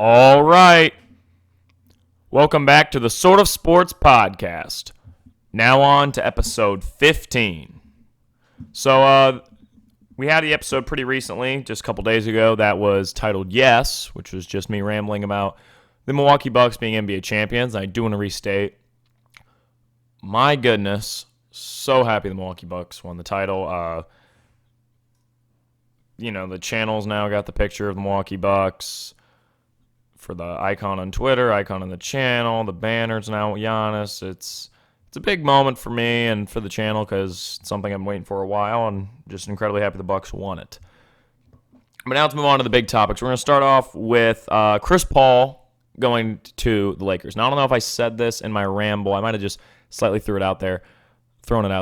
All right. Welcome back to the Sort of Sports Podcast. Now on to episode 15. So, we had the episode pretty recently, just a couple days ago, that was titled Yes, which was just me rambling about the Milwaukee Bucks being NBA champions. I do want to restate, my goodness, so happy the Milwaukee Bucks won the title. The channel's now got the picture of the Milwaukee Bucks for the icon on Twitter, icon on the channel, the banner's now Giannis. It's a big moment for me and for the channel because it's something I've been waiting for a while, and just incredibly happy the Bucks won it. But now let's move on to the big topics. We're going to start off with Chris Paul going to the Lakers. Now, I don't know if I said this in my ramble. I might have just slightly thrown it out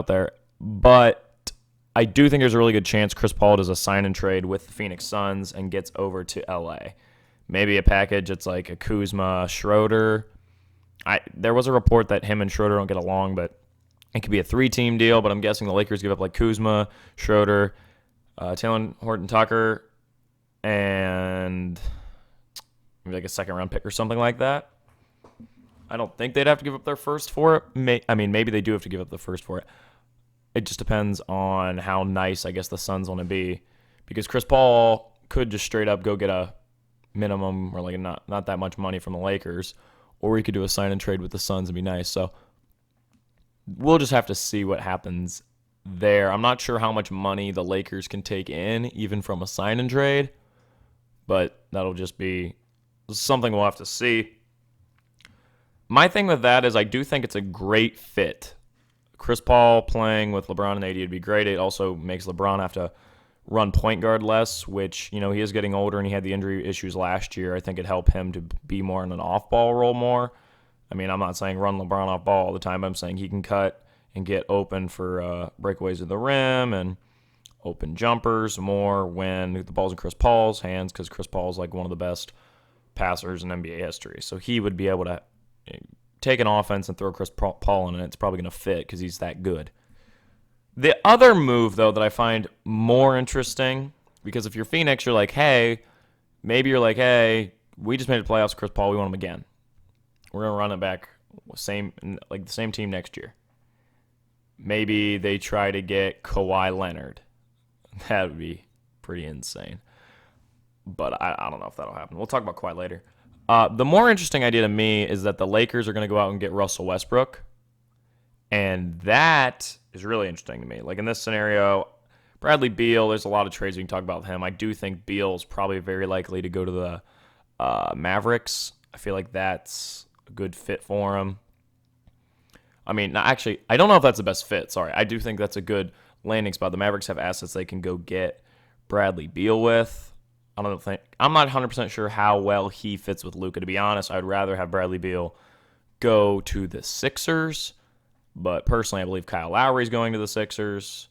there. But I do think there's a really good chance Chris Paul does a sign and trade with the Phoenix Suns and gets over to LA. Maybe a package. It's like a Kuzma, Schroeder. There was a report that him and Schroeder don't get along, but it could be a 3-team deal. But I'm guessing the Lakers give up like Kuzma, Schroeder, Taylor Horton-Tucker, and maybe like a second-round pick or something like that. I don't think they'd have to give up their first for it. Maybe they do have to give up the first for it. It just depends on how nice, I guess, the Suns want to be. Because Chris Paul could just straight up go get a minimum or like not that much money from the Lakers, or he could do a sign and trade with the Suns and be nice. So we'll just have to see what happens there. I'm not sure how much money the Lakers can take in, even from a sign and trade, but that'll just be something we'll have to see. My thing with that is I do think it's a great fit. Chris Paul playing with LeBron and AD would be great. It also makes LeBron have to run point guard less, which, he is getting older and he had the injury issues last year. I think it'd help him to be more in an off-ball role more. I'm not saying run LeBron off ball all the time. I'm saying he can cut and get open for breakaways at the rim and open jumpers more when the ball's in Chris Paul's hands, because Chris Paul's like one of the best passers in NBA history. So he would be able to take an offense and throw Chris Paul in, and it's probably going to fit because he's that good. The other move, though, that I find more interesting, because if you're Phoenix, you're like, hey, we just made the playoffs with Chris Paul, we want him again. We're going to run it back, the same team next year. Maybe they try to get Kawhi Leonard. That would be pretty insane. But I don't know if that'll happen. We'll talk about Kawhi later. The more interesting idea to me is that the Lakers are going to go out and get Russell Westbrook. And that is really interesting to me. Like in this scenario, Bradley Beal, there's a lot of trades we can talk about with him. I do think Beal's probably very likely to go to the Mavericks. I feel like that's a good fit for him. I don't know if that's the best fit. Sorry. I do think that's a good landing spot. The Mavericks have assets they can go get Bradley Beal with. I'm not 100% sure how well he fits with Luka. To be honest, I'd rather have Bradley Beal go to the Sixers. But personally, I believe Kyle Lowry's going to the Sixers.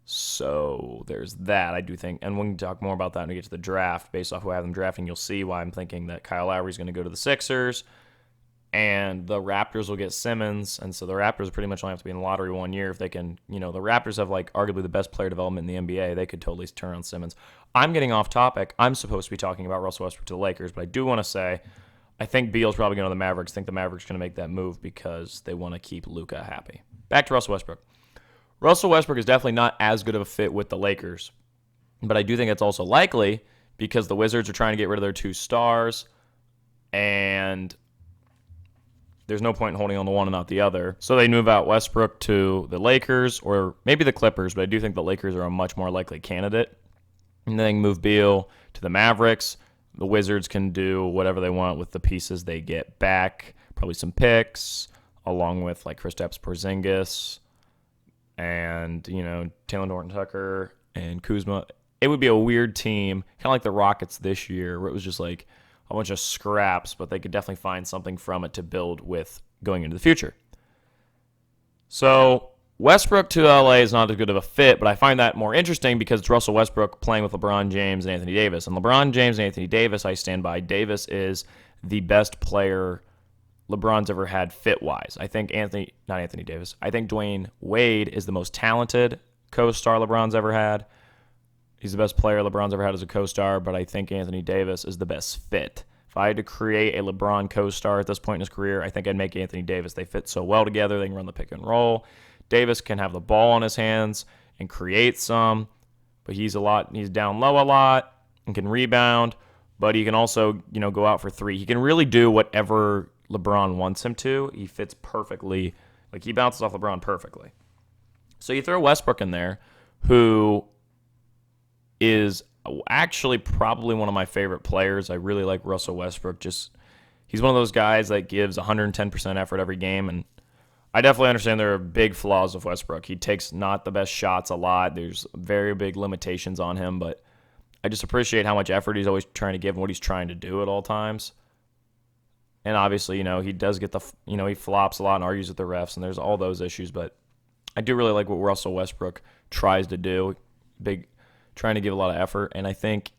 So there's that, I do think. And we can talk more about that when we get to the draft. Based off who I have them drafting, you'll see why I'm thinking that Kyle Lowry's going to go to the Sixers. And the Raptors will get Simmons. And so the Raptors pretty much only have to be in the lottery 1 year if they can. The Raptors have like arguably the best player development in the NBA. They could totally turn on Simmons. I'm getting off topic. I'm supposed to be talking about Russell Westbrook to the Lakers. But I do want to say, I think Beal's probably going to the Mavericks. I think the Mavericks are going to make that move because they want to keep Luka happy. Back to Russell Westbrook. Russell Westbrook is definitely not as good of a fit with the Lakers, but I do think it's also likely because the Wizards are trying to get rid of their 2 stars, and there's no point in holding on to one and not the other. So they move out Westbrook to the Lakers or maybe the Clippers, but I do think the Lakers are a much more likely candidate. And then move Beal to the Mavericks. The Wizards can do whatever they want with the pieces they get back, probably some picks, along with like Kristaps Porzingis and, Taylor Horton-Tucker and Kuzma. It would be a weird team, kind of like the Rockets this year, where it was just like a bunch of scraps, but they could definitely find something from it to build with going into the future. So Westbrook to LA is not as good of a fit, but I find that more interesting because it's Russell Westbrook playing with LeBron James and Anthony Davis. And LeBron James and Anthony Davis, I stand by. Davis is the best player LeBron's ever had fit-wise. I think I think Dwayne Wade is the most talented co-star LeBron's ever had. He's the best player LeBron's ever had as a co-star, but I think Anthony Davis is the best fit If I had to create a LeBron co-star at this point in his career, I think I'd make Anthony Davis. They fit so well together. They can run the pick and roll. Davis can have the ball in his hands and create some, but he's down low a lot and can rebound, but he can also, go out for three. He can really do whatever LeBron wants him to. He fits perfectly. Like, he bounces off LeBron perfectly. So you throw Westbrook in there, who is actually probably one of my favorite players. I really like Russell Westbrook. He's one of those guys that gives 110% effort every game, and I definitely understand there are big flaws with Westbrook. He takes not the best shots a lot. There's very big limitations on him, but I just appreciate how much effort he's always trying to give and what he's trying to do at all times. And obviously, he does get he flops a lot and argues with the refs, and there's all those issues, but I do really like what Russell Westbrook tries to do, trying to give a lot of effort, and I think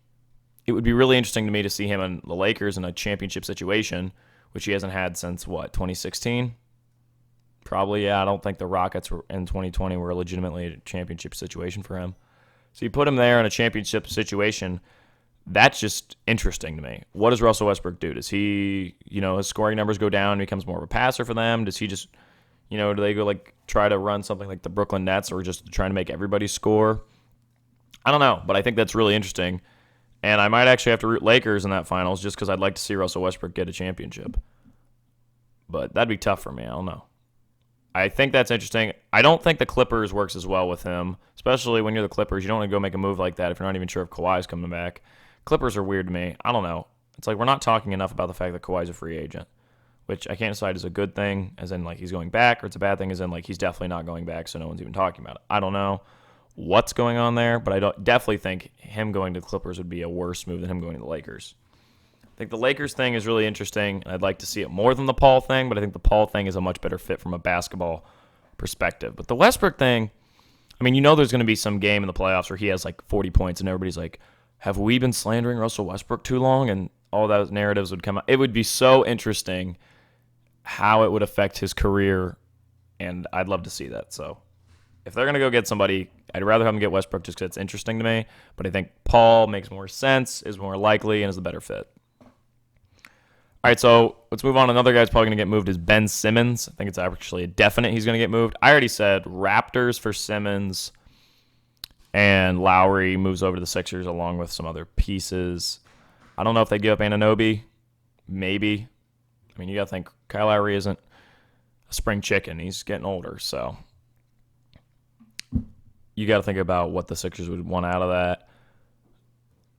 it would be really interesting to me to see him in the Lakers in a championship situation, which he hasn't had since, 2016? Probably, yeah. I don't think the Rockets in 2020 were legitimately a championship situation for him. So you put him there in a championship situation, that's just interesting to me. What does Russell Westbrook do? Does he, his scoring numbers go down and becomes more of a passer for them? Does he just, do they go try to run something like the Brooklyn Nets or just trying to make everybody score? I don't know, but I think that's really interesting. And I might actually have to root Lakers in that finals just because I'd like to see Russell Westbrook get a championship. But that'd be tough for me. I don't know. I think that's interesting. I don't think the Clippers works as well with him, especially when you're the Clippers. You don't want to go make a move like that if you're not even sure if Kawhi's coming back. Clippers are weird to me. I don't know. It's like we're not talking enough about the fact that Kawhi's a free agent, which I can't decide is a good thing, as in he's going back, or it's a bad thing, as in he's definitely not going back, so no one's even talking about it. I don't know what's going on there, but I definitely think him going to the Clippers would be a worse move than him going to the Lakers. I think the Lakers thing is really interesting, and I'd like to see it more than the Paul thing, but I think the Paul thing is a much better fit from a basketball perspective. But the Westbrook thing, there's going to be some game in the playoffs where he has 40 points, and everybody's like, have we been slandering Russell Westbrook too long? And all those narratives would come out. It would be so interesting how it would affect his career, and I'd love to see that. So if they're going to go get somebody, I'd rather have them get Westbrook just because it's interesting to me, but I think Paul makes more sense, is more likely, and is the better fit. All right, so let's move on. Another guy's probably going to get moved is Ben Simmons. I think it's actually a definite he's going to get moved. I already said Raptors for Simmons, and Lowry moves over to the Sixers along with some other pieces. I don't know if they give up Anunoby. Maybe. You got to think Kyle Lowry isn't a spring chicken. He's getting older, so you got to think about what the Sixers would want out of that.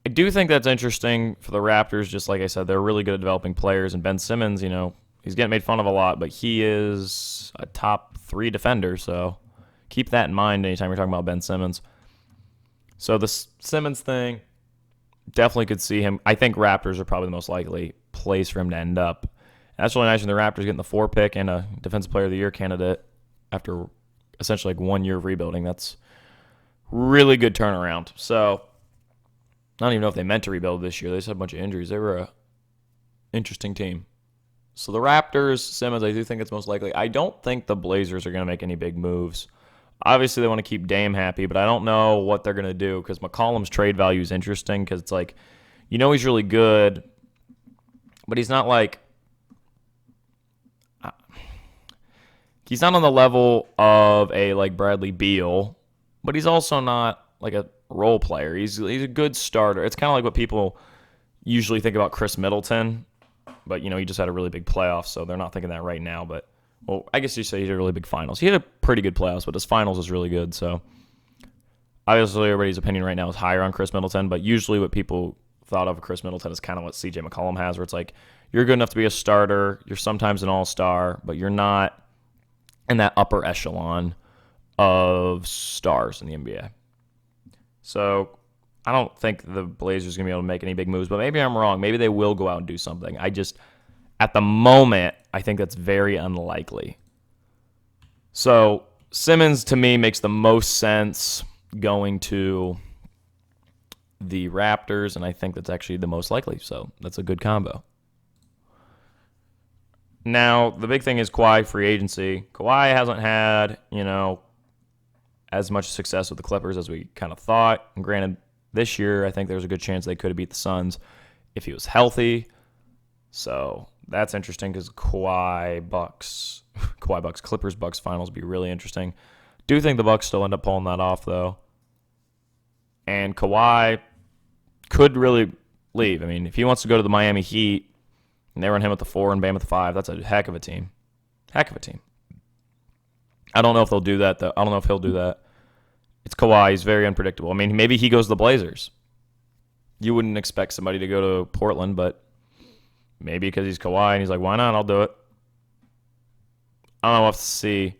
I do think that's interesting for the Raptors. Just like I said, they're really good at developing players. And Ben Simmons, he's getting made fun of a lot, but he is a top 3 defender. So keep that in mind anytime you're talking about Ben Simmons. So the Simmons thing, definitely could see him. I think Raptors are probably the most likely place for him to end up. And that's really nice when the Raptors getting the 4 pick and a Defensive Player of the Year candidate after essentially 1 year of rebuilding. That's really good turnaround. So I don't even know if they meant to rebuild this year. They just had a bunch of injuries. They were a interesting team. So the Raptors, Simmons, I do think it's most likely. I don't think the Blazers are going to make any big moves. Obviously, they want to keep Dame happy, but I don't know what they're going to do because McCollum's trade value is interesting because it's he's really good, but he's not he's not on the level of a Bradley Beal, but he's also not a role player. He's a good starter. It's kind of like what people usually think about Chris Middleton, but he just had a really big playoff, so they're not thinking that right now. But I guess you say he had a really big finals. He had a pretty good playoffs, but his finals was really good. So obviously everybody's opinion right now is higher on Chris Middleton, but usually what people thought of Chris Middleton is kind of what CJ McCollum has, where it's you're good enough to be a starter, you're sometimes an all-star, but you're not in that upper echelon of stars in the NBA. So I don't think the Blazers are going to be able to make any big moves, but maybe I'm wrong. Maybe they will go out and do something. At the moment, I think that's very unlikely. So Simmons, to me, makes the most sense going to the Raptors, and I think that's actually the most likely. So that's a good combo. Now, the big thing is Kawhi free agency. Kawhi hasn't had, as much success with the Clippers as we kind of thought. And granted, this year, I think there's a good chance they could have beat the Suns if he was healthy. So that's interesting because Clippers Bucks finals would be really interesting. Do think the Bucks still end up pulling that off though, and Kawhi could really leave. I mean, if he wants to go to the Miami Heat and they run him at the 4 and Bam at the 5, that's a heck of a team. Heck of a team. I don't know if they'll do that though. I don't know if he'll do that. It's Kawhi. He's very unpredictable. I mean, maybe he goes to the Blazers. You wouldn't expect somebody to go to Portland, but maybe because he's Kawhi and he's like, why not? I'll do it. I don't know. We'll have to see.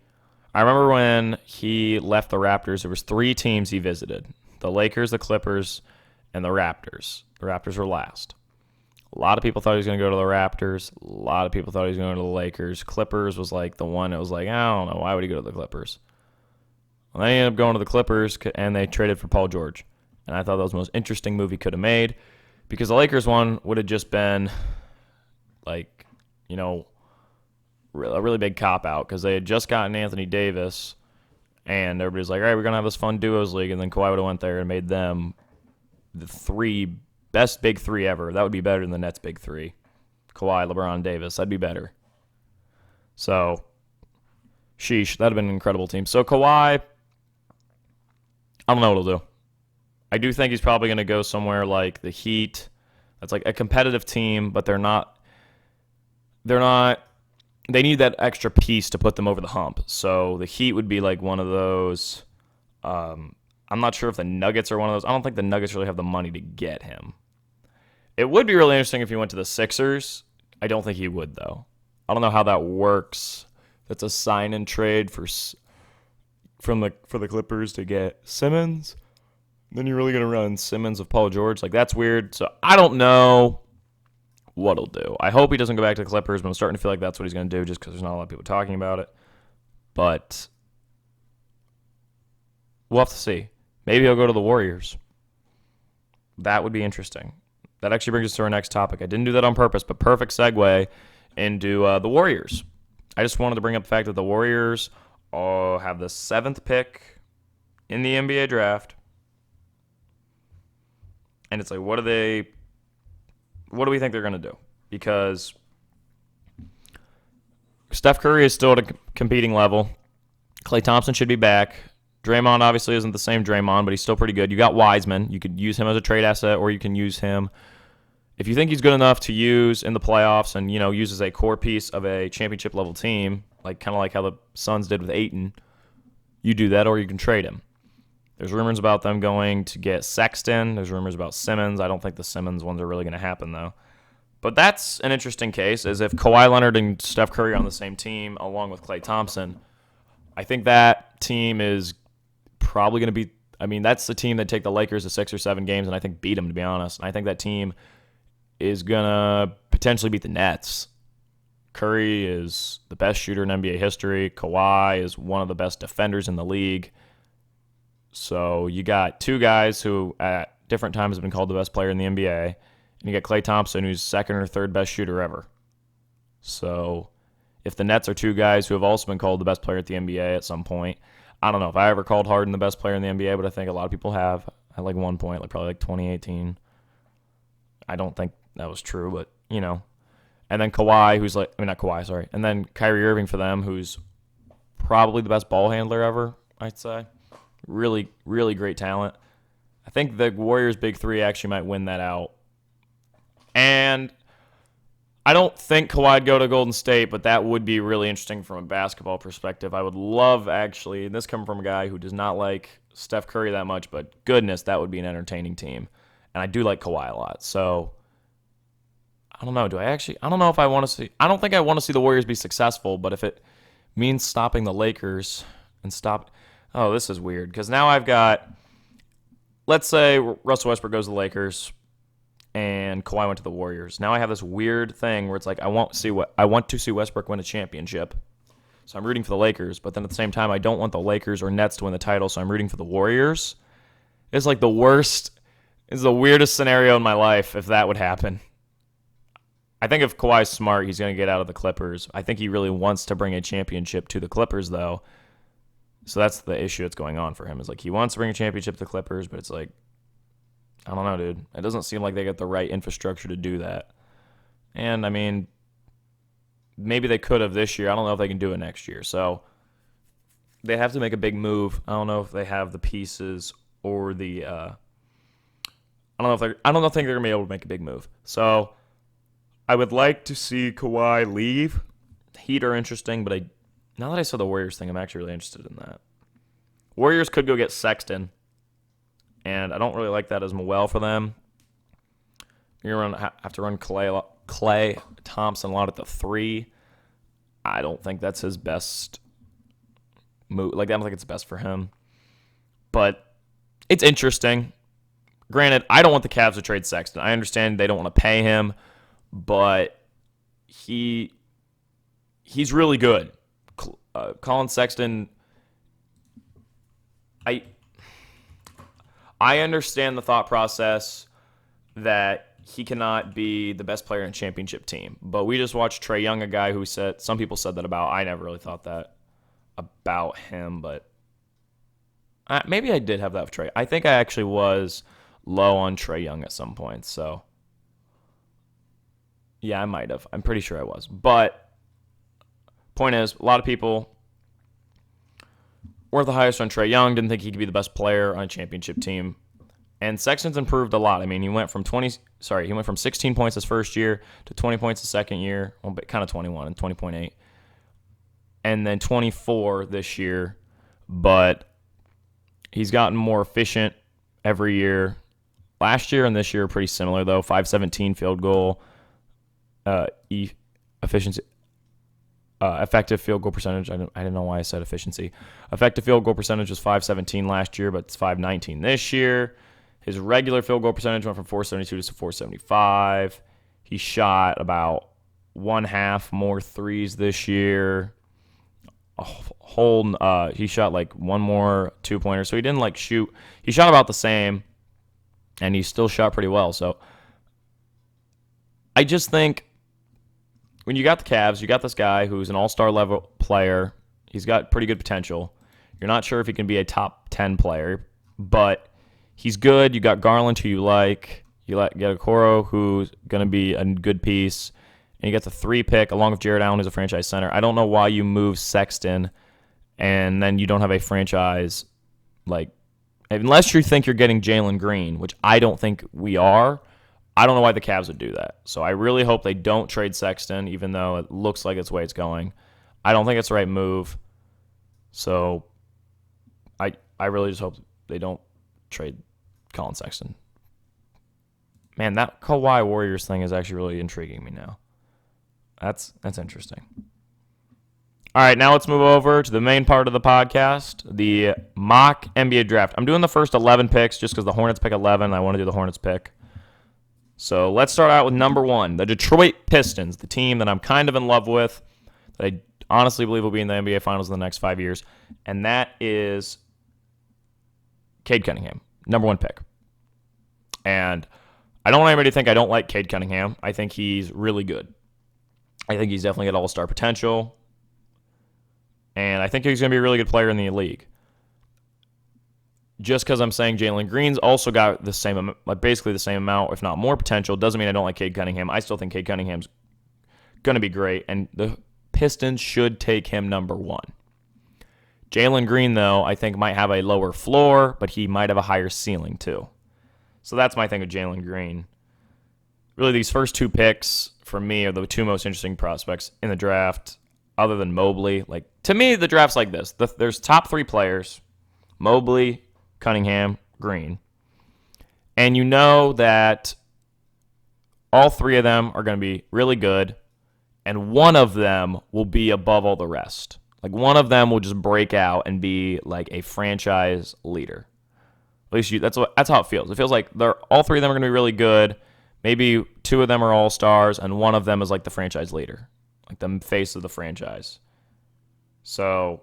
I remember when he left the Raptors, there was 3 teams he visited. The Lakers, the Clippers, and the Raptors. The Raptors were last. A lot of people thought he was going to go to the Raptors. A lot of people thought he was going to go to the Lakers. Clippers was like the one that was like, I don't know. Why would he go to the Clippers? Well, they ended up going to the Clippers, and they traded for Paul George. And I thought that was the most interesting move he could have made because the Lakers one would have just been like, you know, a really big cop-out because they had just gotten Anthony Davis, and everybody's like, all right, we're going to have this fun duos league, and then Kawhi would have went there and made them the 3 best big 3 ever. That would be better than the Nets' big 3. Kawhi, LeBron, Davis. That'd be better. So, sheesh, that'd have been an incredible team. So, Kawhi, I don't know what he'll do. I do think he's probably going to go somewhere like the Heat. That's like a competitive team, but they're not. They need that extra piece to put them over the hump. So the Heat would be like one of those. I'm not sure if the Nuggets are one of those. I don't think the Nuggets really have the money to get him. It would be really interesting if he went to the Sixers. I don't think he would, though. I don't know how that works. That's a sign and trade for the Clippers to get Simmons. Then you're really going to run Simmons of Paul George? Like, that's weird. So I don't know what he'll do. I hope he doesn't go back to the Clippers, but I'm starting to feel like that's what he's going to do just because there's not a lot of people talking about it. But we'll have to see. Maybe he'll go to the Warriors. That would be interesting. That actually brings us to our next topic. I didn't do that on purpose, but perfect segue into the Warriors. I just wanted to bring up the fact that the Warriors have the 7th pick in the NBA draft. And it's like, what do we think they're going to do? Because Steph Curry is still at a competing level. Klay Thompson should be back. Draymond obviously isn't the same Draymond, but he's still pretty good. You got Wiseman. You could use him as a trade asset, or you can use him if you think he's good enough to use in the playoffs and, you know, use as a core piece of a championship level team, like kind of like how the Suns did with Ayton. You do that, or you can trade him. There's rumors about them going to get Sexton. There's rumors about Simmons. I don't think the Simmons ones are really going to happen, though. But that's an interesting case, as if Kawhi Leonard and Steph Curry are on the same team, along with Klay Thompson. I think that team is probably going to be, I mean, that's the team that take the Lakers to 6 or 7 games, and I think beat them, to be honest. And I think that team is going to potentially beat the Nets. Curry is the best shooter in NBA history. Kawhi is one of the best defenders in the league. So you got 2 guys who at different times have been called the best player in the NBA, and you got Klay Thompson, who's 2nd or 3rd best shooter ever. So if the Nets are 2 guys who have also been called the best player at the NBA at some point, I don't know if I ever called Harden the best player in the NBA, but I think a lot of people have at like one point, like probably like 2018. I don't think that was true, but you know. And then Kawhi, who's like, I mean, not Kawhi, sorry. And then Kyrie Irving for them, who's probably the best ball handler ever, I'd say. Really, really great talent. I think the Warriors' big 3 actually might win that out. And I don't think Kawhi would go to Golden State, but that would be really interesting from a basketball perspective. I would love, actually, and this coming from a guy who does not like Steph Curry that much, but goodness, that would be an entertaining team. And I do like Kawhi a lot. So I don't know. I don't know if I want to see. I don't think I want to see the Warriors be successful, but if it means stopping the Lakers and stop. Oh, this is weird because now I've got, let's say Russell Westbrook goes to the Lakers and Kawhi went to the Warriors. Now I have this weird thing where it's like I want to see Westbrook win a championship. So I'm rooting for the Lakers, but then at the same time I don't want the Lakers or Nets to win the title, so I'm rooting for the Warriors. It's like the worst, it's the weirdest scenario in my life if that would happen. I think if Kawhi's smart, he's going to get out of the Clippers. I think he really wants to bring a championship to the Clippers, though. So that's the issue that's going on for him. Is like he wants to bring a championship to the Clippers, but it's like, I don't know, dude. It doesn't seem like they got the right infrastructure to do that. And, I mean, maybe they could have this year. I don't know if they can do it next year. So they have to make a big move. I don't know if they have the pieces or the I don't think they're gonna be able to make a big move. So I would like to see Kawhi leave. Heat are interesting, but now that I saw the Warriors thing, I'm actually really interested in that. Warriors could go get Sexton, and I don't really like that as well for them. You're gonna have to run Clay Thompson a lot at the 3. I don't think that's his best move. Like, I don't think it's best for him. But it's interesting. Granted, I don't want the Cavs to trade Sexton. I understand they don't want to pay him, but he's really good. Colin Sexton, I understand the thought process that he cannot be the best player in a championship team. But we just watched Trae Young, a guy who some people said that about. I never really thought that about him, but maybe I did have that with Trae. I think I actually was low on Trae Young at some point. So, yeah, I might have. I'm pretty sure I was. But point is, a lot of people were the highest on Trae Young, didn't think he could be the best player on a championship team. And Sexton's improved a lot. I mean, he went from 16 points his first year to 20 points the second year, well, kind of 21 and 20.8. And then 24 this year. But he's gotten more efficient every year. Last year and this year are pretty similar, though. 517 field goal efficiency. Effective field goal percentage. I didn't know why I said efficiency. Effective field goal percentage was 517 last year, but it's 519 this year. His regular field goal percentage went from 472 to 475. He shot about 1/2 more threes this year. He shot like one more 2-pointer, so he didn't shoot. He shot about the same, and he still shot pretty well. So I just think when you got the Cavs, you got this guy who's an all-star level player. He's got pretty good potential. You're not sure if he can be a top 10 player, but he's good. You got Garland, who you like. You get Okoro, who's going to be a good piece. And you get the 3 pick, along with Jared Allen, who's a franchise center. I don't know why you move Sexton, and then you don't have a franchise, unless you think you're getting Jalen Green, which I don't think we are. I don't know why the Cavs would do that. So I really hope they don't trade Sexton, even though it looks like it's the way it's going. I don't think it's the right move. So I really just hope they don't trade Colin Sexton. Man, that Kawhi Warriors thing is actually really intriguing me now. That's interesting. All right, now let's move over to the main part of the podcast, the mock NBA draft. I'm doing the first 11 picks just because the Hornets pick 11. I want to do the Hornets pick. So let's start out with number 1, the Detroit Pistons, the team that I'm kind of in love with, that I honestly believe will be in the NBA Finals in the next 5 years, and that is Cade Cunningham, number 1 pick. And I don't want anybody to think I don't like Cade Cunningham. I think he's really good. I think he's definitely got all-star potential, and I think he's going to be a really good player in the league. Just because I'm saying Jalen Green's also got the same, basically the same amount, if not more potential, doesn't mean I don't like Cade Cunningham. I still think Cade Cunningham's going to be great, and the Pistons should take him number 1. Jalen Green, though, I think might have a lower floor, but he might have a higher ceiling, too. So that's my thing with Jalen Green. Really, these first 2 picks, for me, are the 2 most interesting prospects in the draft, other than Mobley. To me, the draft's like this. There's top 3 players, Mobley, Cunningham, Green. And you know that all 3 of them are going to be really good, and one of them will be above all the rest. One of them will just break out and be like a franchise leader. At least that's how it feels. It feels like all 3 of them are going to be really good. Maybe 2 of them are all-stars, and one of them is like the franchise leader, like the face of the franchise. So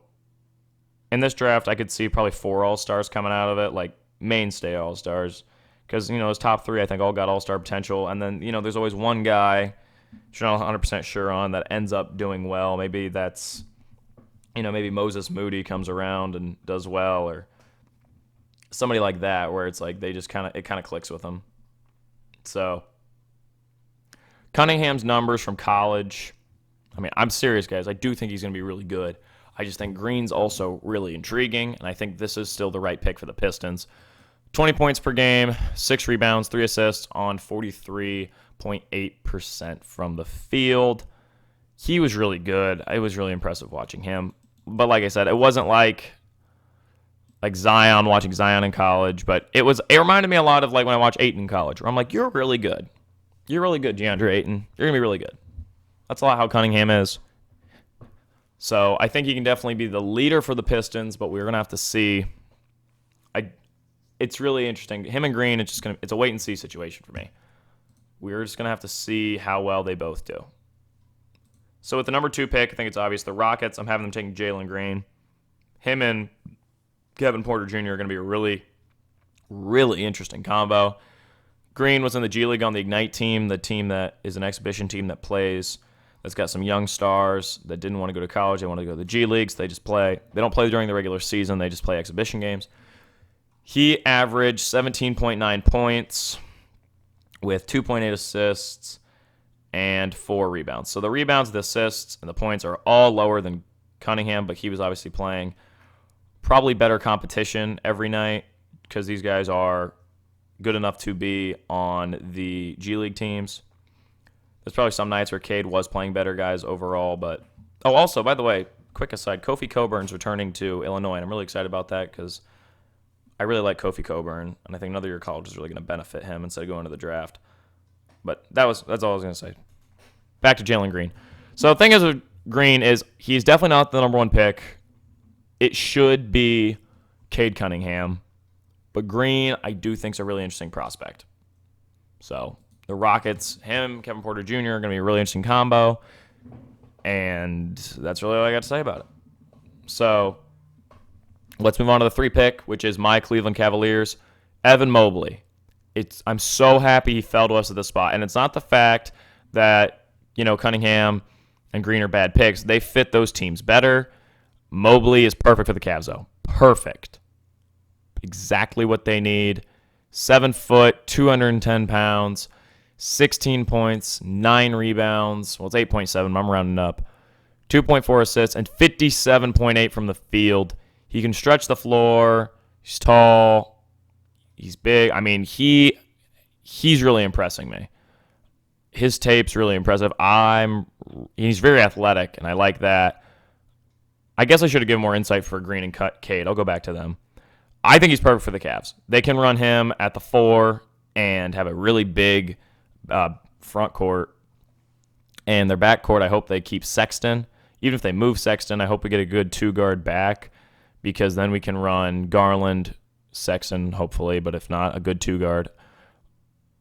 in this draft, I could see probably 4 all-stars coming out of it, mainstay all-stars. Because, his top 3, I think, all got all-star potential. And then, there's always one guy you're not 100% sure on that ends up doing well. Maybe that's, maybe Moses Moody comes around and does well, or somebody like that, where it's like they just it kind of clicks with them. So Cunningham's numbers from college, I mean, I'm serious, guys. I do think he's going to be really good. I just think Green's also really intriguing, and I think this is still the right pick for the Pistons. 20 points per game, 6 rebounds, 3 assists on 43.8% from the field. He was really good. It was really impressive watching him. But like I said, it wasn't like Zion, watching Zion in college, but it reminded me a lot of like when I watched Ayton in college, where I'm like, you're really good. You're really good, DeAndre Ayton. You're going to be really good. That's a lot how Cunningham is. So I think he can definitely be the leader for the Pistons, but we're going to have to see. It's really interesting. Him and Green, it's a wait and see situation for me. We're just going to have to see how well they both do. So with the number 2 pick, I think it's obvious. The Rockets, I'm having them taking Jalen Green. Him and Kevin Porter Jr. are going to be a really, really interesting combo. Green was in the G League on the Ignite team, the team that is an exhibition team that's got some young stars that didn't want to go to college. They want to go to the G Leagues. They just play. They don't play during the regular season. They just play exhibition games. He averaged 17.9 points with 2.8 assists and 4 rebounds. So the rebounds, the assists, and the points are all lower than Cunningham, but he was obviously playing probably better competition every night because these guys are good enough to be on the G League teams. There's probably some nights where Cade was playing better guys overall, but also, by the way, quick aside, Kofi Coburn's returning to Illinois, and I'm really excited about that because I really like Kofi Coburn, and I think another year of college is really going to benefit him instead of going to the draft. But that's all I was going to say. Back to Jalen Green. So the thing is with Green is he's definitely not the number 1 pick. It should be Cade Cunningham. But Green, I do think is a really interesting prospect. So the Rockets, him, Kevin Porter Jr. are going to be a really interesting combo. And that's really all I got to say about it. So let's move on to the 3 pick, which is my Cleveland Cavaliers, Evan Mobley. I'm so happy he fell to us at this spot. And it's not the fact that, Cunningham and Green are bad picks. They fit those teams better. Mobley is perfect for the Cavs, though. Perfect. Exactly what they need. 7 foot, 210 pounds, 16 points, 9 rebounds. Well, it's 8.7. I'm rounding up. 2.4 assists, and 57.8 from the field. He can stretch the floor. He's tall. He's big. I mean, he's really impressing me. His tape's really impressive. He's very athletic, and I like that. I guess I should have given more insight for Green and Cade. I'll go back to them. I think he's perfect for the Cavs. They can run him at the 4 and have a really big front court. And their back court, I hope they keep Sexton. Even if they move Sexton, I hope we get a good 2-guard back because then we can run Garland, Sexton, hopefully, but if not, a good 2-guard.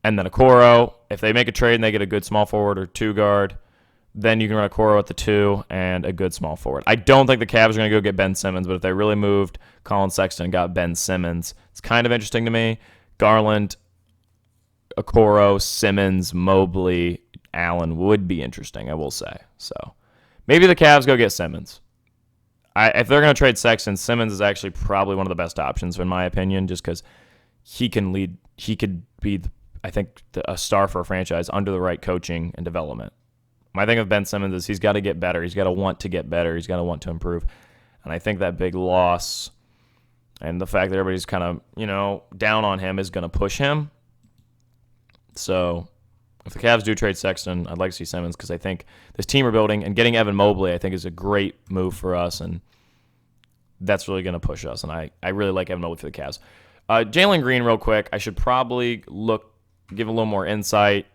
And then Okoro. If they make a trade and they get a good small forward or 2-guard, then you can run Okoro at the 2 and a good small forward. I don't think the Cavs are going to go get Ben Simmons, but if they really moved Colin Sexton and got Ben Simmons, it's kind of interesting to me. Garland, Okoro, Simmons, Mobley, Allen would be interesting, I will say. So maybe the Cavs go get Simmons. If they're going to trade Sexton, Simmons is actually probably one of the best options, in my opinion, just because he can lead. He could be, I think, a star for a franchise under the right coaching and development. My thing with Ben Simmons is he's got to get better. He's got to want to get better. He's got to want to improve. And I think that big loss and the fact that everybody's kind of, down on him is going to push him. So if the Cavs do trade Sexton, I'd like to see Simmons because I think this team we're building and getting Evan Mobley, I think, is a great move for us, and that's really going to push us. And I really like Evan Mobley for the Cavs. Jalen Green, real quick, I should probably give a little more insight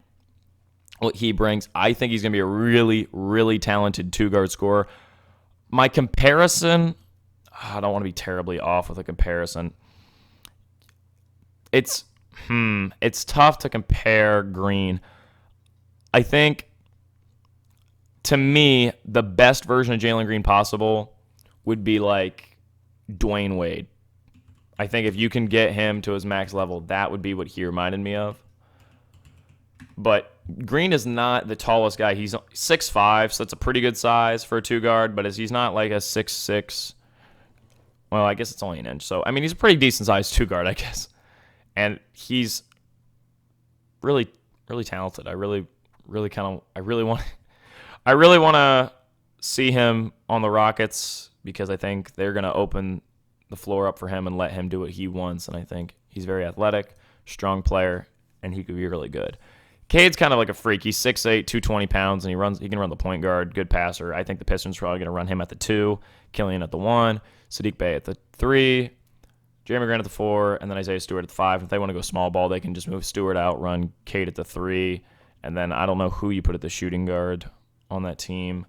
what he brings. I think he's going to be a really, really talented 2-guard scorer. My comparison, I don't want to be terribly off with a comparison. It's tough to compare Green. I think, to me, the best version of Jalen Green possible would be like Dwayne Wade. I think if you can get him to his max level, that would be what he reminded me of. But Green is not the tallest guy. He's 6'5", so that's a pretty good size for a 2-guard, but he's not like a 6'6". Well, I guess it's only an inch. So, I mean, he's a pretty decent sized 2-guard, I guess. And he's really, really talented. I really, I really want to see him on the Rockets because I think they're going to open the floor up for him and let him do what he wants. And I think he's very athletic, strong player, and he could be really good. Cade's kind of like a freak. He's 6'8", 220 pounds, and he can run the point guard, good passer. I think the Pistons are probably going to run him at the 2, Killian at the 1, Sadiq Bey at the 3, Jeremy Grant at the 4, and then Isaiah Stewart at the 5. If they want to go small ball, they can just move Stewart out, run Cade at the 3, and then I don't know who you put at the shooting guard on that team.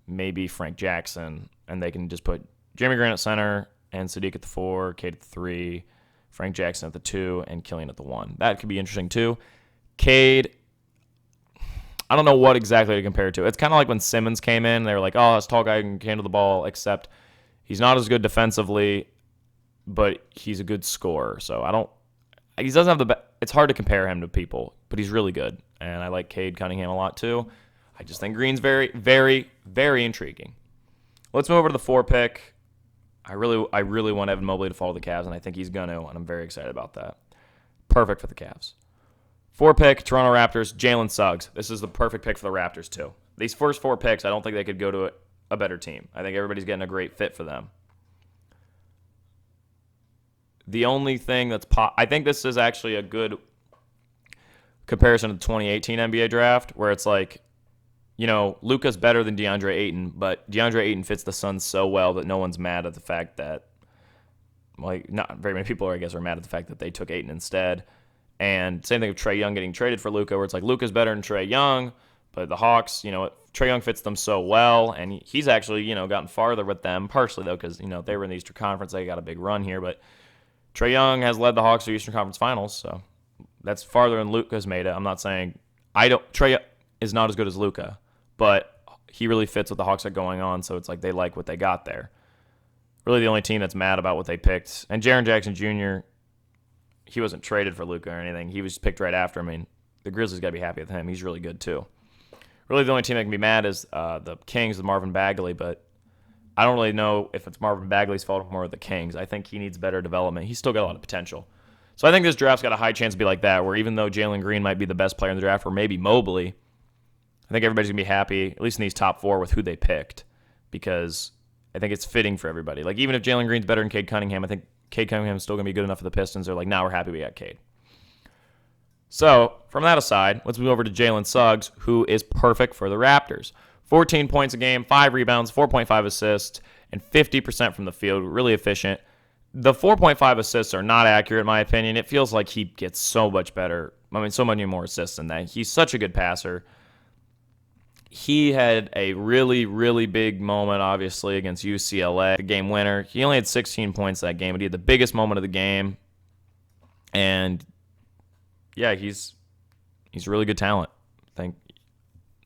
Maybe Frank Jackson, and they can just put Jeremy Grant at center and Sadiq at the 4, Cade at the 3, Frank Jackson at the 2, and Killian at the 1. That could be interesting too. Cade, I don't know what exactly to compare it to. It's kind of like when Simmons came in. They were like, oh, this tall guy can handle the ball, except he's not as good defensively, but he's a good scorer. So he doesn't have it's hard to compare him to people, but he's really good. And I like Cade Cunningham a lot too. I just think Green's very, very, very intriguing. Let's move over to the 4 pick. I really want Evan Mobley to follow the Cavs, and I think he's going to, and I'm very excited about that. Perfect for the Cavs. 4 pick, Toronto Raptors, Jalen Suggs. This is the perfect pick for the Raptors, too. These first 4 picks, I don't think they could go to a better team. I think everybody's getting a great fit for them. The only thing I think this is actually a good comparison to the 2018 NBA draft, where it's like, Luka's better than DeAndre Ayton, but DeAndre Ayton fits the Suns so well that no one's mad at the fact that, not very many people, I guess, are mad at the fact that they took Ayton instead. And same thing with Trae Young getting traded for Luka, where it's like Luka's better than Trae Young, but the Hawks, Trae Young fits them so well, and he's actually, gotten farther with them, partially though, because, they were in the Eastern Conference, they got a big run here, but Trae Young has led the Hawks to Eastern Conference Finals, so that's farther than Luka's made it. I'm not saying Trae is not as good as Luka, but he really fits what the Hawks are going on, so it's like they like what they got there. Really the only team that's mad about what they picked. And Jaren Jackson Jr., he wasn't traded for Luka or anything. He was picked right after. I mean, the Grizzlies got to be happy with him. He's really good too. Really the only team that can be mad is the Kings with Marvin Bagley, but I don't really know if it's Marvin Bagley's fault or more of the Kings. I think he needs better development. He's still got a lot of potential. So I think this draft's got a high chance to be like that, where even though Jalen Green might be the best player in the draft, or maybe Mobley, I think everybody's going to be happy, at least in these top 4, with who they picked, because I think it's fitting for everybody. Like, even if Jalen Green's better than Cade Cunningham, I think Cade Cunningham is still going to be good enough for the Pistons. They're like, now we're happy we got Cade. So, from that aside, let's move over to Jalen Suggs, who is perfect for the Raptors. 14 points a game, 5 rebounds, 4.5 assists, and 50% from the field. Really efficient. The 4.5 assists are not accurate, in my opinion. It feels like he gets so much better. So many more assists than that. He's such a good passer. He had a really, really big moment, obviously, against UCLA, the game winner. He only had 16 points that game, but he had the biggest moment of the game. And, yeah, he's really good talent. I think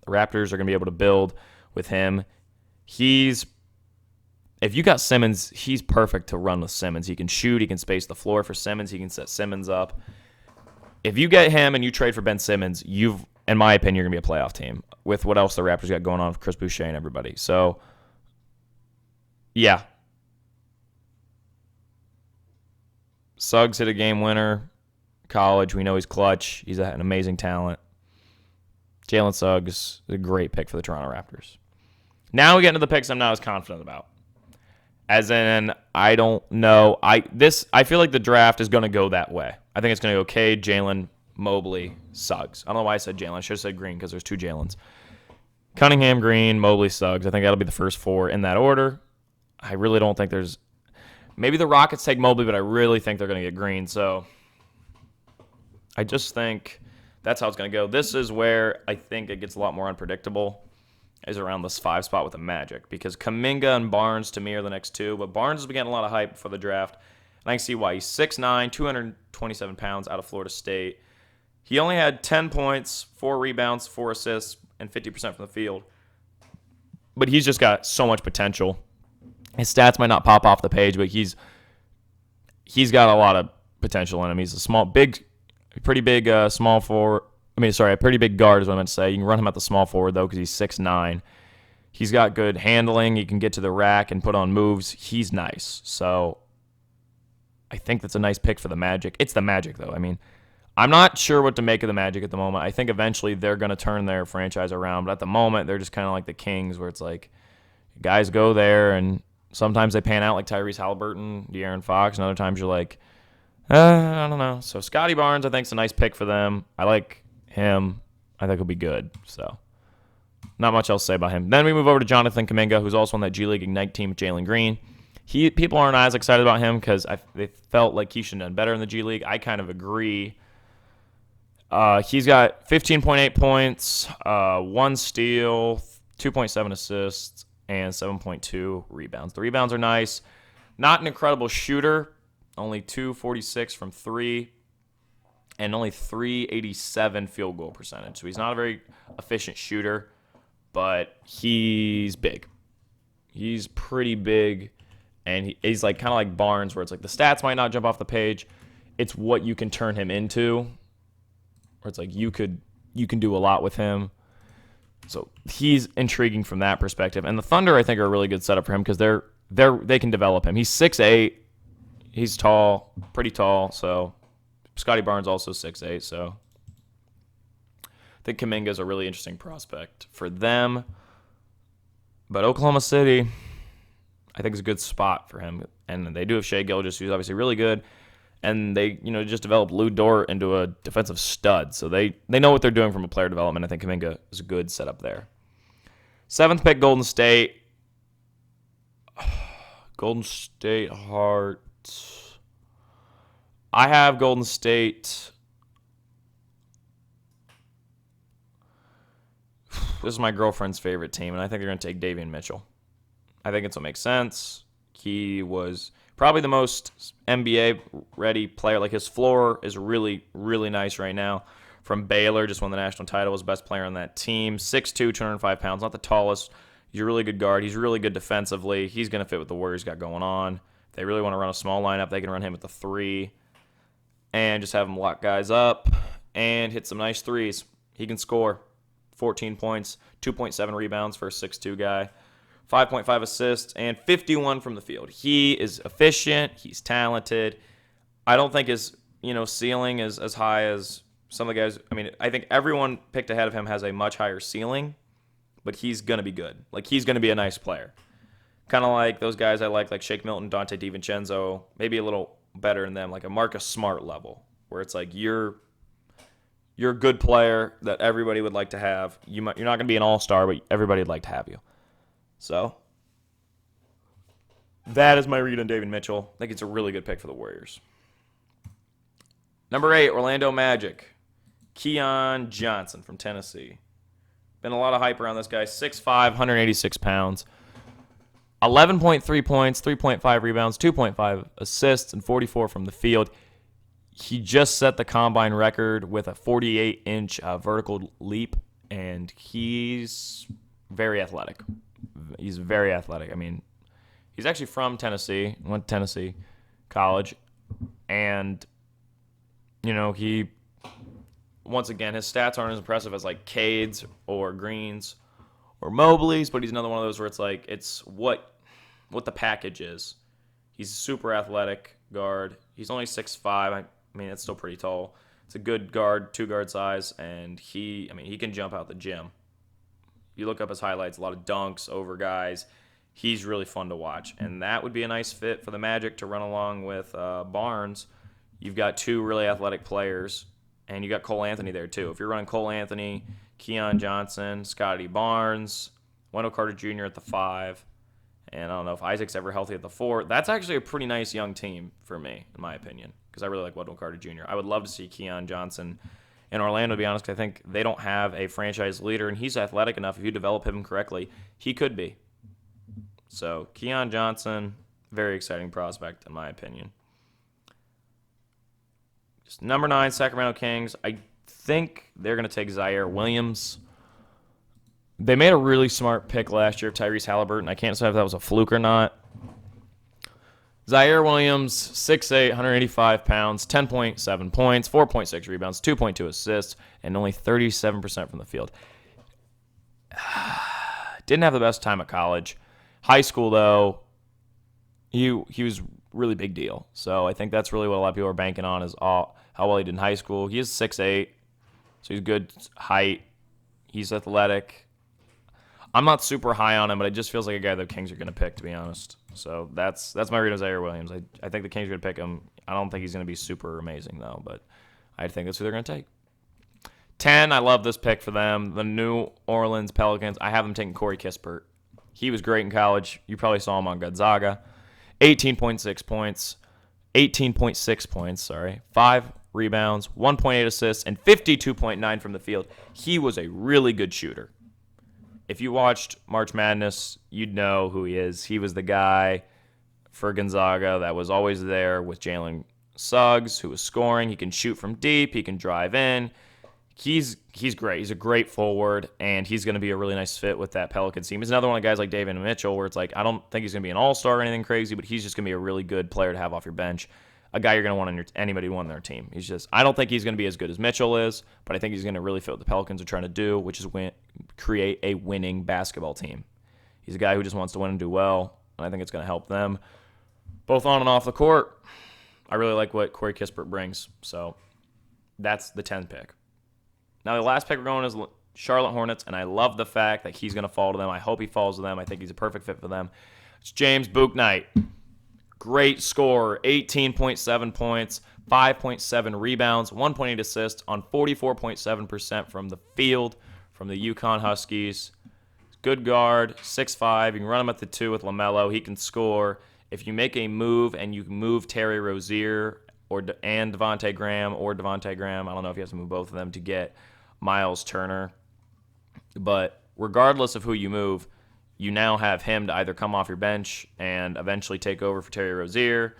the Raptors are going to be able to build with him. If you got Simmons, he's perfect to run with Simmons. He can shoot. He can space the floor for Simmons. He can set Simmons up. If you get him and you trade for Ben Simmons, in my opinion, you're going to be a playoff team with what else the Raptors got going on with Chris Boucher and everybody. So, yeah. Suggs hit a game winner. College, we know he's clutch. He's an amazing talent. Jalen Suggs is a great pick for the Toronto Raptors. Now we get into the picks I'm not as confident about. As in, I don't know. I feel like the draft is going to go that way. I think it's going to go Cade, Jalen, Mobley, Suggs. I don't know why I said Jalen. I should have said Green because there's 2 Jalens. Cunningham, Green, Mobley, Suggs. I think that'll be the first 4 in that order. I really don't think there's... Maybe the Rockets take Mobley, but I really think they're going to get Green. So I just think that's how it's going to go. This is where I think it gets a lot more unpredictable, is around this 5 spot with the Magic, because Kuminga and Barnes, to me, are the next 2, but Barnes has been getting a lot of hype for the draft, and I can see why. He's 6'9", 227 pounds, out of Florida State. He only had 10 points, 4 rebounds, 4 assists, and 50% from the field, but he's just got so much potential. His stats might not pop off the page, but he's got a lot of potential in him. He's a pretty big small forward. A pretty big guard is what I meant to say. You can run him at the small forward, though, because he's 6'9". He's got good handling. He can get to the rack and put on moves. He's nice. So I think that's a nice pick for the Magic. It's the Magic, though. I mean, I'm not sure what to make of the Magic at the moment. I think eventually they're going to turn their franchise around, but at the moment they're just kind of like the Kings, where it's like guys go there and sometimes they pan out like Tyrese Halliburton, De'Aaron Fox, and other times you're like, I don't know. So Scotty Barnes, I think, is a nice pick for them. I like him. I think he'll be good. So not much else to say about him. Then we move over to Jonathan Kuminga, who's also on that G League Ignite team with Jalen Green. People aren't as excited about him because they felt like he should have done better in the G League. I kind of agree. He's got 15.8 points, 1 steal, 2.7 assists, and 7.2 rebounds. The rebounds are nice. Not an incredible shooter. Only 246 from 3, and only 387 field goal percentage. So he's not a very efficient shooter, but he's big. He's pretty big, and he's like kind of like Barnes, where it's like the stats might not jump off the page. It's what you can turn him into, where it's like you can do a lot with him. So he's intriguing from that perspective. And the Thunder, I think, are a really good setup for him because they can develop him. He's 6'8". He's tall, pretty tall. So Scotty Barnes also 6'8". So I think Kuminga is a really interesting prospect for them. But Oklahoma City, I think, is a good spot for him. And they do have Shai Gilgeous, who's obviously really good. And they, just developed Lou Dort into a defensive stud. So they know what they're doing from a player development. I think Kuminga is a good setup there. 7th pick, Golden State. Golden State Heart. I have Golden State. This is my girlfriend's favorite team, and I think they're going to take Davion Mitchell. I think it's what makes sense. He was probably the most NBA-ready player. Like, his floor is really, really nice right now. From Baylor, just won the national title, was best player on that team. 6'2", 205 pounds, not the tallest. He's a really good guard. He's really good defensively. He's going to fit what the Warriors got going on. If they really want to run a small lineup, they can run him at the 3 and just have him lock guys up and hit some nice threes. He can score 14 points, 2.7 rebounds for a 6'2 guy, 5.5 assists, and 51 from the field. He is efficient. He's talented. I don't think his ceiling is as high as some of the guys. I mean, I think everyone picked ahead of him has a much higher ceiling, but he's going to be good. Like, he's going to be a nice player. Kind of like those guys I like Shake Milton, Dante DiVincenzo, maybe a little better than them, like a Marcus Smart level, where it's like you're a good player that everybody would like to have. You're not going to be an all-star, but everybody would like to have you. So that is my read on Davion Mitchell. I think it's a really good pick for the Warriors. Number 8, Orlando Magic. Keon Johnson from Tennessee. Been a lot of hype around this guy. 6'5", 186 pounds. 11.3 points, 3.5 rebounds, 2.5 assists, and 44 from the field. He just set the combine record with a 48-inch vertical leap, and he's very athletic. He's very athletic. I mean, he's actually from Tennessee, went to Tennessee college, and, he, once again, his stats aren't as impressive as, like, Cade's or Green's or Mobley's, but he's another one of those where it's like, it's what the package is. He's a super athletic guard. He's only 6'5". I mean, it's still pretty tall. It's a good guard, 2-guard size, and he can jump out the gym. You look up his highlights, a lot of dunks over guys. He's really fun to watch, and that would be a nice fit for the Magic to run along with Barnes. You've got 2 really athletic players, and you got Cole Anthony there too. If you're running Cole Anthony, Keon Johnson, Scotty Barnes, Wendell Carter Jr. at the 5, and I don't know if Isaac's ever healthy at the 4. That's actually a pretty nice young team for me, in my opinion, because I really like Wendell Carter Jr. I would love to see Keon Johnson in Orlando, to be honest, 'cause I think they don't have a franchise leader, and he's athletic enough. If you develop him correctly, he could be. So Keon Johnson, very exciting prospect, in my opinion. Just number 9, Sacramento Kings. I think they're going to take Zaire Williams. They made a really smart pick last year of Tyrese Halliburton. I can't say if that was a fluke or not. Zaire Williams, 6'8", 185 pounds, 10.7 points, 4.6 rebounds, 2.2 assists, and only 37% from the field. Didn't have the best time at college. High school, though, he was really big deal. So I think that's really what a lot of people are banking on is how well he did in high school. He is 6'8", so he's good height. He's athletic. I'm not super high on him, but it just feels like a guy the Kings are going to pick, to be honest. So that's my read on Zaire Williams. I think the Kings are going to pick him. I don't think he's going to be super amazing, though, but I think that's who they're going to take. 10, I love this pick for them. The New Orleans Pelicans. I have them taking Corey Kispert. He was great in college. You probably saw him on Gonzaga. 18.6 points. 18.6 points, sorry. 5 rebounds, 1.8 assists, and 52.9 from the field. He was a really good shooter. If you watched March Madness, you'd know who he is. He was the guy for Gonzaga that was always there with Jalen Suggs, who was scoring. He can shoot from deep. He can drive in. He's great. He's a great forward, and he's going to be a really nice fit with that Pelicans team. He's another one of the guys like David Mitchell where it's like, I don't think he's going to be an all-star or anything crazy, but he's just going to be a really good player to have off your bench, a guy you're going to want on anybody on their team. I don't think he's going to be as good as Mitchell is, but I think he's going to really fit what the Pelicans are trying to do, which is create a winning basketball team. He's a guy who just wants to win and do well, and I think it's going to help them both on and off the court. I really like what Corey Kispert brings, so that's the 10th pick. Now, the last pick we're going is Charlotte Hornets, and I love the fact that he's going to fall to them. I hope he falls to them. I think he's a perfect fit for them. It's James Bouknight. Great scorer, 18.7 points, 5.7 rebounds, 1.8 assists on 44.7% from the field from the Yukon Huskies. Good guard, 6'5". You can run him at the 2 with LaMelo. He can score. If you make a move and you move Terry Rozier and Devontae Graham, I don't know if you have to move both of them to get Miles Turner. But regardless of who you move, you now have him to either come off your bench and eventually take over for Terry Rozier,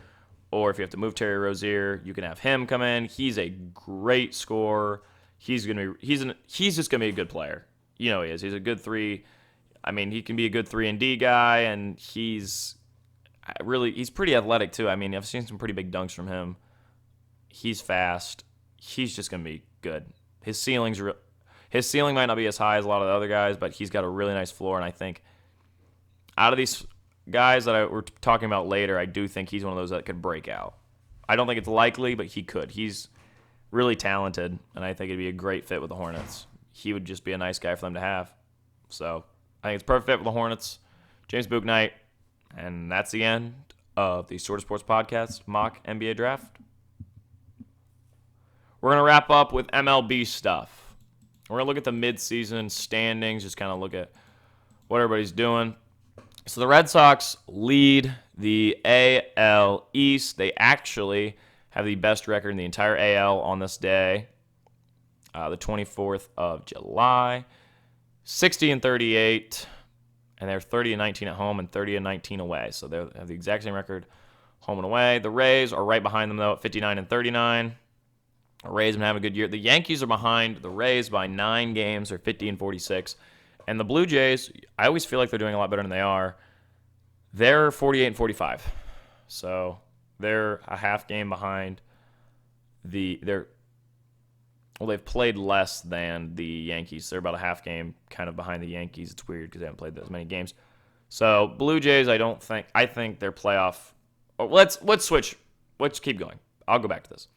or if you have to move Terry Rozier, you can have him come in. He's a great scorer. He's just gonna be a good player. You know he is. He's a good 3. I mean, he can be a good 3-and-D guy, and he's pretty athletic too. I mean, I've seen some pretty big dunks from him. He's fast. He's just gonna be good. His ceiling might not be as high as a lot of the other guys, but he's got a really nice floor, and I think out of these guys that we're talking about later, I do think he's one of those that could break out. I don't think it's likely, but he could. He's really talented, and I think it'd be a great fit with the Hornets. He would just be a nice guy for them to have. So I think it's a perfect fit with the Hornets. James Bouknight, and that's the end of the Sort of Sports Podcast mock NBA draft. We're going to wrap up with MLB stuff. We're going to look at the midseason standings, just kind of look at what everybody's doing. So the Red Sox lead the AL East. They actually have the best record in the entire AL on this day, the 24th of July. 60-38, and they're 30-19 at home and 30-19 away. So they have the exact same record home and away. The Rays are right behind them, though, at 59-39. The Rays have been having a good year. The Yankees are behind the Rays by 9 games. They're 50-46. And the Blue Jays, I always feel like they're doing a lot better than they are. They're 48-45. So they're a half game behind they've played less than the Yankees. They're about a half game kind of behind the Yankees. It's weird because they haven't played as many games. So Blue Jays, I think they're playoff. Oh, let's switch. Let's keep going. I'll go back to this.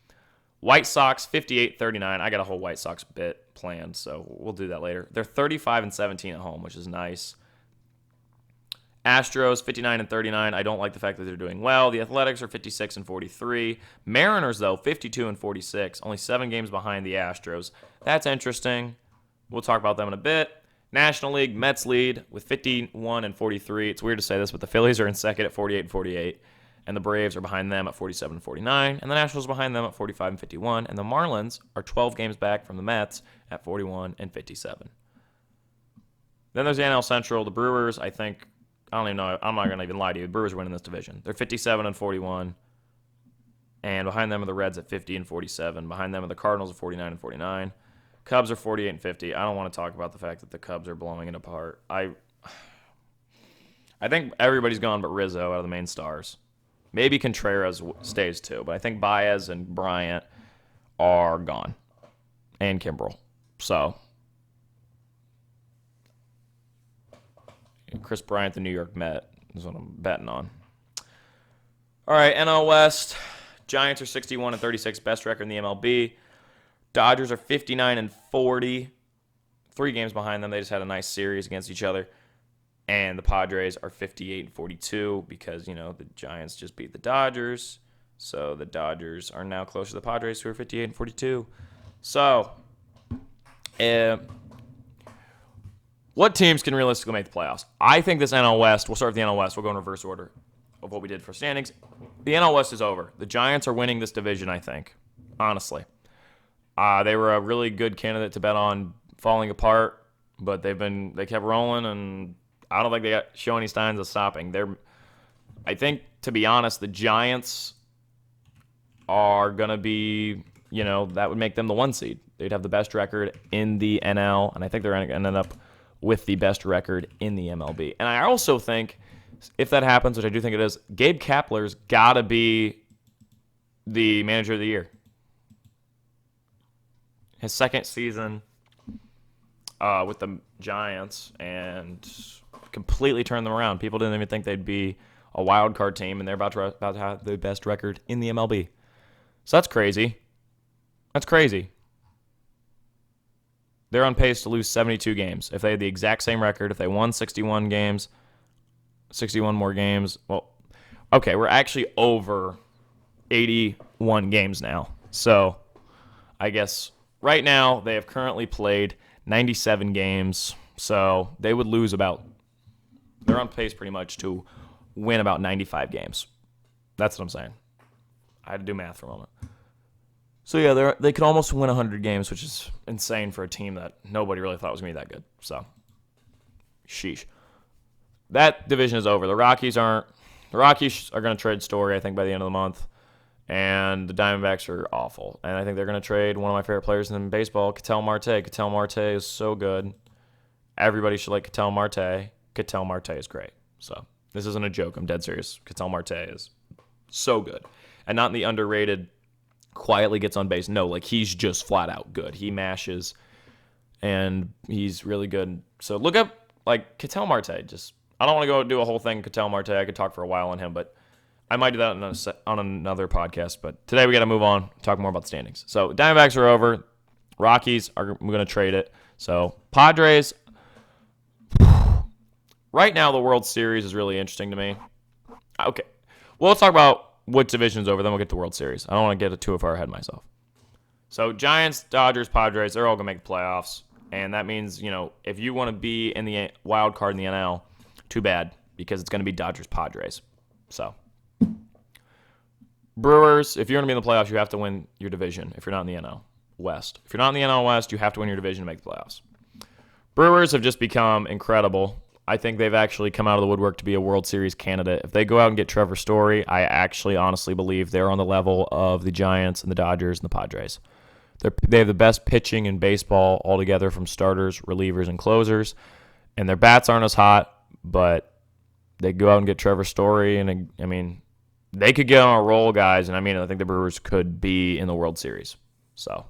White Sox 58-39. I got a whole White Sox bit planned, so we'll do that later. They're 35-17 at home, which is nice. Astros 59-39. I don't like the fact that they're doing well. The Athletics are 56-43. Mariners though 52-46. Only 7 games behind the Astros. That's interesting. We'll talk about them in a bit. National League Mets lead with 51-43. It's weird to say this, but the Phillies are in second at 48-48. And the Braves are behind them at 47-49, and the Nationals are behind them at 45-51, and the Marlins are 12 games back from the Mets at 41-57. Then there's the NL Central. The Brewers, I don't even know. I'm not going to even lie to you. The Brewers are winning this division. They're 57-41, and behind them are the Reds at 50-47. Behind them are the Cardinals at 49-49. Cubs are 48-50. I don't want to talk about the fact that the Cubs are blowing it apart. I think everybody's gone but Rizzo out of the main stars. Maybe Contreras stays too, but I think Baez and Bryant are gone. And Kimbrel. So, Chris Bryant, the New York Met, is what I'm betting on. All right, NL West. Giants are 61-36, best record in the MLB. Dodgers are 59-40, 3 games behind them. They just had a nice series against each other. And the Padres are 58-42 because, the Giants just beat the Dodgers. So the Dodgers are now closer to the Padres, who are 58-42. So, what teams can realistically make the playoffs? I think this NL West, we'll start with the NL West. We'll go in reverse order of what we did for standings. The NL West is over. The Giants are winning this division, I think, honestly. They were a really good candidate to bet on falling apart, but they kept rolling, and I don't think they show any signs of stopping. I think, to be honest, the Giants are going to be, that would make them the 1 seed. They'd have the best record in the NL, and I think they're going to end up with the best record in the MLB. And I also think, if that happens, which I do think it is, Gabe Kapler's got to be the manager of the year. His second season with the Giants, and completely turned them around. People didn't even think they'd be a wild card team, and they're about to have the best record in the MLB. So that's crazy. That's crazy. They're on pace to lose 72 games. If they had the exact same record, if they won 61 games, 61 more games, well, okay, we're actually over 81 games now. So I guess right now they have currently played 97 games. So they would lose they're on pace pretty much to win about 95 games. That's what I'm saying. I had to do math for a moment. So yeah, they could almost win 100 games, which is insane for a team that nobody really thought was going to be that good. So, sheesh. That division is over. The Rockies are going to trade Story, I think, by the end of the month. And the Diamondbacks are awful. And I think they're going to trade one of my favorite players in baseball, Ketel Marte. Ketel Marte is so good. Everybody should like Ketel Marte. Ketel Marte is great. So, this isn't a joke. I'm dead serious. Ketel Marte is so good. And not in the underrated, quietly gets on base. No, he's just flat out good. He mashes, and he's really good. So look up Ketel Marte. I don't want to go do a whole thing Ketel Marte. I could talk for a while on him, but I might do that on another podcast. But today we got to move on, talk more about the standings. So Diamondbacks are over. Rockies we're going to trade it. So Padres. Right now the World Series is really interesting to me. Okay, well, let's talk about what division's over, then we'll get to World Series. I don't want to get too far ahead of myself. So Giants, Dodgers, Padres, they're all going to make the playoffs. And that means, if you want to be in the wild card in the NL, too bad, because it's going to be Dodgers, Padres. So Brewers, if you're going to be in the playoffs, you have to win your division if you're not in the NL West. If you're not in the NL West, you have to win your division to make the playoffs. Brewers have just become incredible. I think they've actually come out of the woodwork to be a World Series candidate. If they go out and get Trevor Story, I actually honestly believe they're on the level of the Giants and the Dodgers and the Padres. They have the best pitching in baseball altogether, from starters, relievers, and closers. And their bats aren't as hot, but they go out and get Trevor Story. And, they could get on a roll, guys. And, I think the Brewers could be in the World Series. So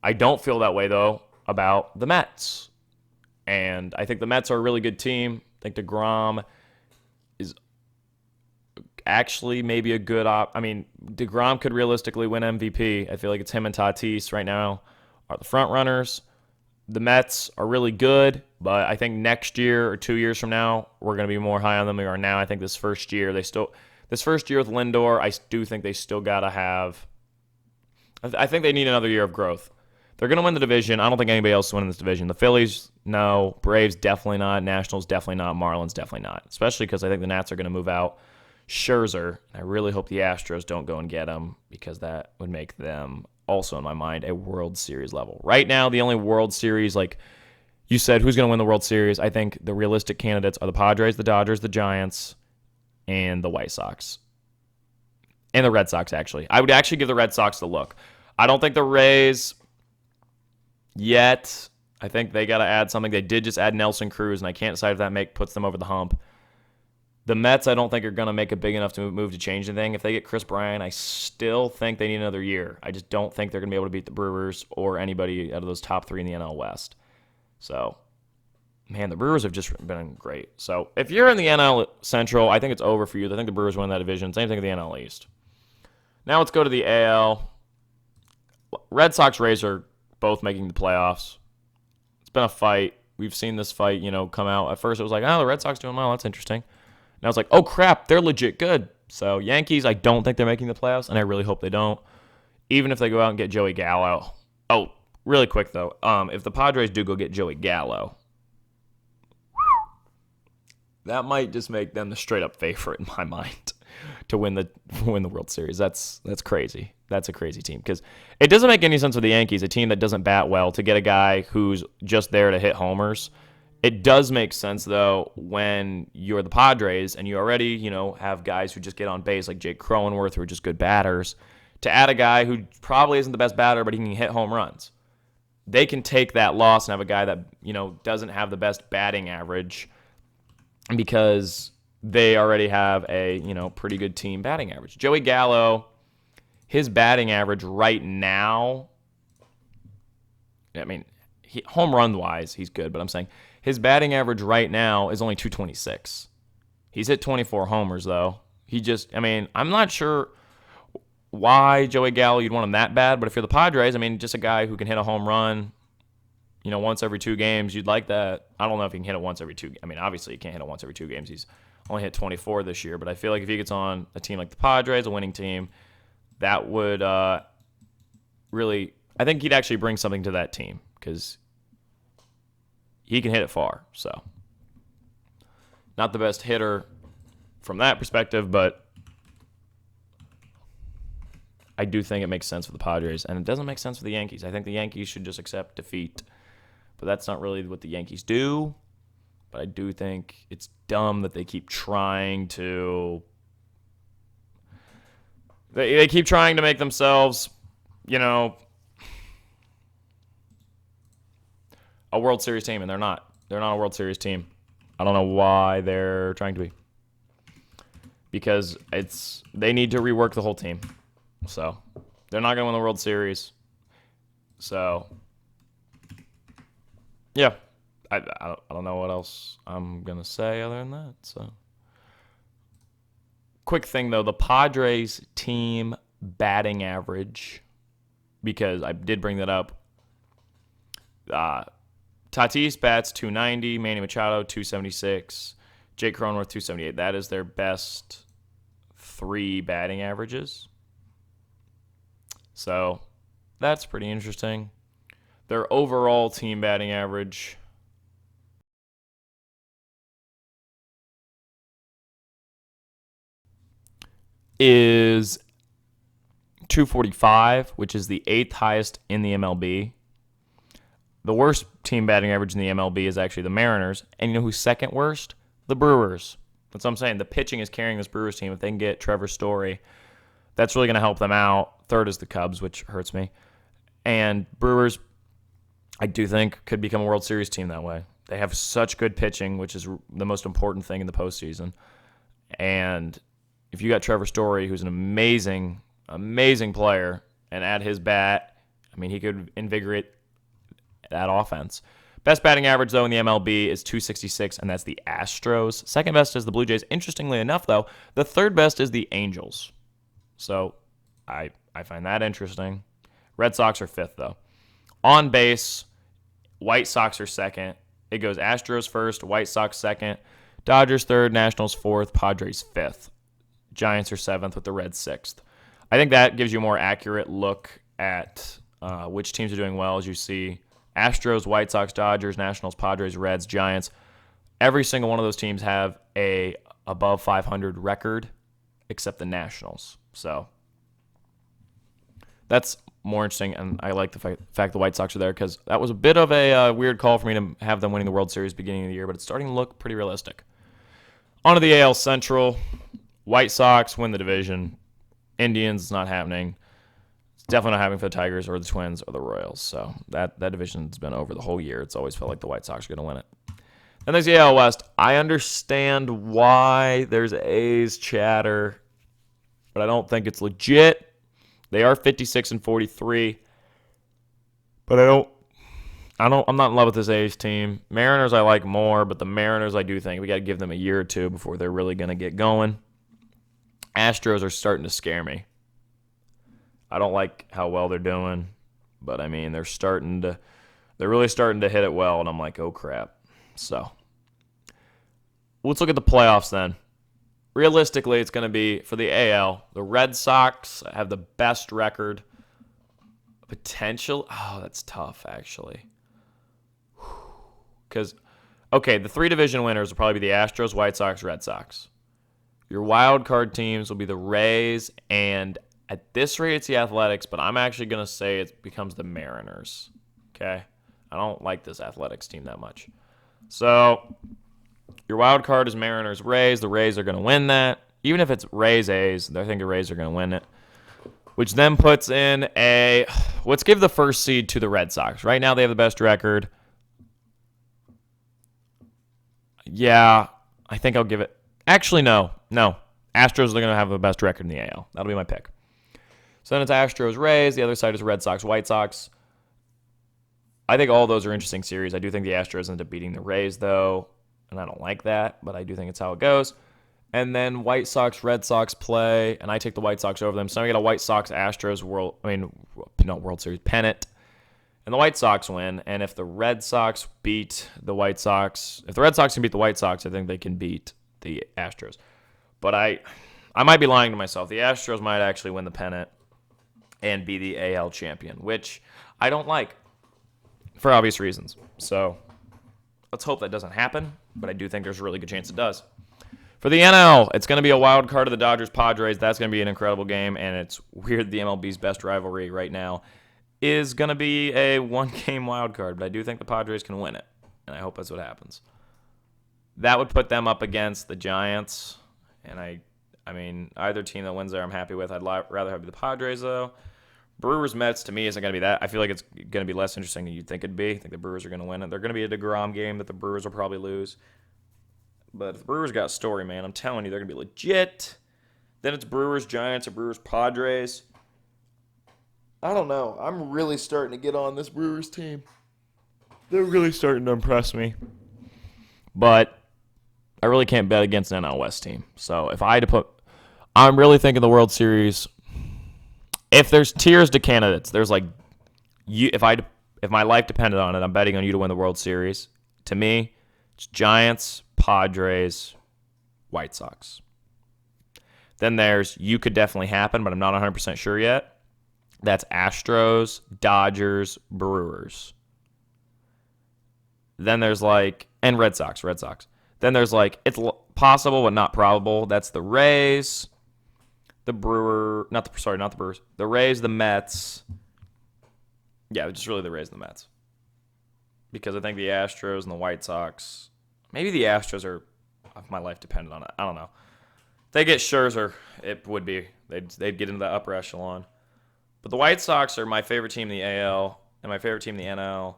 I don't feel that way, though, about the Mets. And I think the Mets are a really good team. I think DeGrom is actually maybe a good DeGrom could realistically win MVP. I feel like it's him and Tatis right now are the front runners. The Mets are really good, but I think next year or 2 years from now, we're going to be more high on them than we are now. I think this first year with Lindor, I do think they still got to have – I think they need another year of growth. They're going to win the division. I don't think anybody else is winning this division. The Phillies, no. Braves, definitely not. Nationals, definitely not. Marlins, definitely not. Especially because I think the Nats are going to move out Scherzer. I really hope the Astros don't go and get him, because that would make them also, in my mind, a World Series level. Right now, the only World Series, you said, who's going to win the World Series? I think the realistic candidates are the Padres, the Dodgers, the Giants, and the White Sox. And the Red Sox, actually. I would actually give the Red Sox the look. I don't think the Rays yet. I think they got to add something. They did just add Nelson Cruz, and I can't decide if that puts them over the hump. The Mets, I don't think, are going to make a big enough move to change anything. If they get Chris Bryant, I still think they need another year. I just don't think they're going to be able to beat the Brewers or anybody out of those top three in the NL West. So man, the Brewers have just been great. So if you're in the NL Central, I think it's over for you. I think the Brewers win that division. Same thing with the NL East. Now let's go to the AL. Red Sox, Rays are both making the playoffs. It's been a fight. We've seen this fight, come out. At first it was like, oh, the Red Sox doing well. That's interesting. Now it's like, oh, crap, they're legit good. So Yankees, I don't think they're making the playoffs, and I really hope they don't. Even if they go out and get Joey Gallo. Oh, really quick, though. If the Padres do go get Joey Gallo, that might just make them the straight-up favorite in my mind to win the World Series. That's crazy. That's a crazy team because it doesn't make any sense with the Yankees, a team that doesn't bat well, to get a guy who's just there to hit homers. It does make sense, though, when you're the Padres and you already, have guys who just get on base like Jake Cronenworth who are just good batters, to add a guy who probably isn't the best batter, but he can hit home runs. They can take that loss and have a guy that, doesn't have the best batting average because they already have a, pretty good team batting average. Joey Gallo, his batting average right now, home run-wise, he's good, but I'm saying his batting average right now is only 226. He's hit 24 homers, though. I'm not sure why Joey Gallo you'd want him that bad, but if you're the Padres, just a guy who can hit a home run, once every 2 games, you'd like that. I don't know if he can hit it once every 2. Obviously, he can't hit it once every 2 games. He's only hit 24 this year, but I feel like if he gets on a team like the Padres, a winning team, that would really, I think he'd actually bring something to that team because he can hit it far. So, not the best hitter from that perspective, but I do think it makes sense for the Padres, and it doesn't make sense for the Yankees. I think the Yankees should just accept defeat, but that's not really what the Yankees do. But I do think it's dumb that they keep trying to they keep trying to make themselves, a World Series team, and they're not. They're not a World Series team. I don't know why they're trying to be. Because they need to rework the whole team. So, they're not going to win the World Series. So, yeah. I don't know what else I'm going to say other than that. So, quick thing, though. The Padres team batting average, because I did bring that up. Tatis bats 290, Manny Machado 276, Jake Cronenworth 278. That is their best 3 batting averages. So that's pretty interesting. Their overall team batting average is 245, which is the 8th highest in the MLB. The worst team batting average in the MLB is actually the Mariners. And you know who's second worst? The Brewers. That's what I'm saying. The pitching is carrying this Brewers team. If they can get Trevor Story, that's really going to help them out. Third is the Cubs, which hurts me. And Brewers, I do think, could become a World Series team that way. They have such good pitching, which is the most important thing in the postseason. And if you got Trevor Story, who's an amazing, amazing player, and add his bat, he could invigorate that offense. Best batting average, though, in the MLB is 266, and that's the Astros. Second best is the Blue Jays. Interestingly enough, though, the third best is the Angels. So I find that interesting. Red Sox are 5th, though. On base, White Sox are 2nd. It goes Astros 1st, White Sox 2nd, Dodgers 3rd, Nationals 4th, Padres 5th. Giants are 7th with the Reds 6th. I think that gives you a more accurate look at which teams are doing well, as you see Astros, White Sox, Dodgers, Nationals, Padres, Reds, Giants. Every single one of those teams have a above 500 record, except the Nationals. So that's more interesting, and I like the fact the White Sox are there because that was a bit of a weird call for me to have them winning the World Series beginning of the year, but it's starting to look pretty realistic. On to the AL Central. White Sox win the division. Indians, it's not happening. It's definitely not happening for the Tigers or the Twins or the Royals. So that division's been over the whole year. It's always felt like the White Sox are going to win it. And there's the AL West. I understand why there's A's chatter, but I don't think it's legit. They are 56 and 43, but I I'm not in love with this A's team. Mariners I like more, but the Mariners I do think we got to give them a year or two before they're really going to get going. Astros are starting to scare me. I don't like how well they're doing, but I mean they're really starting to hit it well, and I'm like, oh crap. So let's look at the playoffs then. Realistically, it's going to be for the AL. The Red Sox have the best record. Potential. Oh, that's tough actually. Because, okay, the 3 division winners will probably be the Astros, White Sox, Red Sox. Your wild card teams will be the Rays, and at this rate, it's the Athletics, but I'm actually going to say it becomes the Mariners. Okay? I don't like this Athletics team that much. So, your wild card is Mariners, Rays. The Rays are going to win that. Even if it's Rays, A's, I think the Rays are going to win it. Which then puts in let's give the first seed to the Red Sox. Right now, they have the best record. Yeah, I think I'll give it. Actually, no. Astros are going to have the best record in the AL. That'll be my pick. So then it's Astros, Rays. The other side is Red Sox, White Sox. I think all those are interesting series. I do think the Astros end up beating the Rays, though, and I don't like that, but I do think it's how it goes. And then White Sox, Red Sox play, and I take the White Sox over them. So now we get a White Sox-Astros World Series pennant. And the White Sox win, and if the Red Sox beat the White Sox, if the Red Sox can beat the White Sox, I think they can beat the Astros. But I might be lying to myself. The Astros might actually win the pennant and be the AL champion, which I don't like for obvious reasons. So let's hope that doesn't happen, but I do think there's a really good chance it does. For the NL, it's going to be a wild card of the Dodgers-Padres. That's going to be an incredible game, and it's weird the MLB's best rivalry right now is going to be a one-game wild card, but I do think the Padres can win it, and I hope that's what happens. That would put them up against the Giants, and I mean, either team that wins there I'm happy with. I'd rather have the Padres, though. Brewers-Mets, to me, isn't going to be that. I feel like it's going to be less interesting than you'd think it'd be. I think the Brewers are going to win it. They're going to be a DeGrom game that the Brewers will probably lose. But if the Brewers got a story, man, I'm telling you, they're going to be legit. Then it's Brewers-Giants or Brewers-Padres. I don't know. I'm really starting to get on this Brewers team. They're really starting to impress me. But I really can't bet against an NL West team. So if I had to put, I'm really thinking the World Series. If there's tiers to candidates, there's like, if my life depended on it, I'm betting on you to win the World Series. To me, it's Giants, Padres, White Sox. Then there's you could definitely happen, but I'm not 100% sure yet. That's Astros, Dodgers, Brewers. Then there's and Red Sox. Then there's it's possible but not probable. That's the Rays, the Brewers, not the Brewers. The Rays, the Mets. Yeah, just really the Rays and the Mets. Because I think the Astros and the White Sox, maybe the Astros are, if my life depended on it. I don't know. If they get Scherzer, it would be. They'd get into the upper echelon. But the White Sox are my favorite team in the AL, and my favorite team in the NL,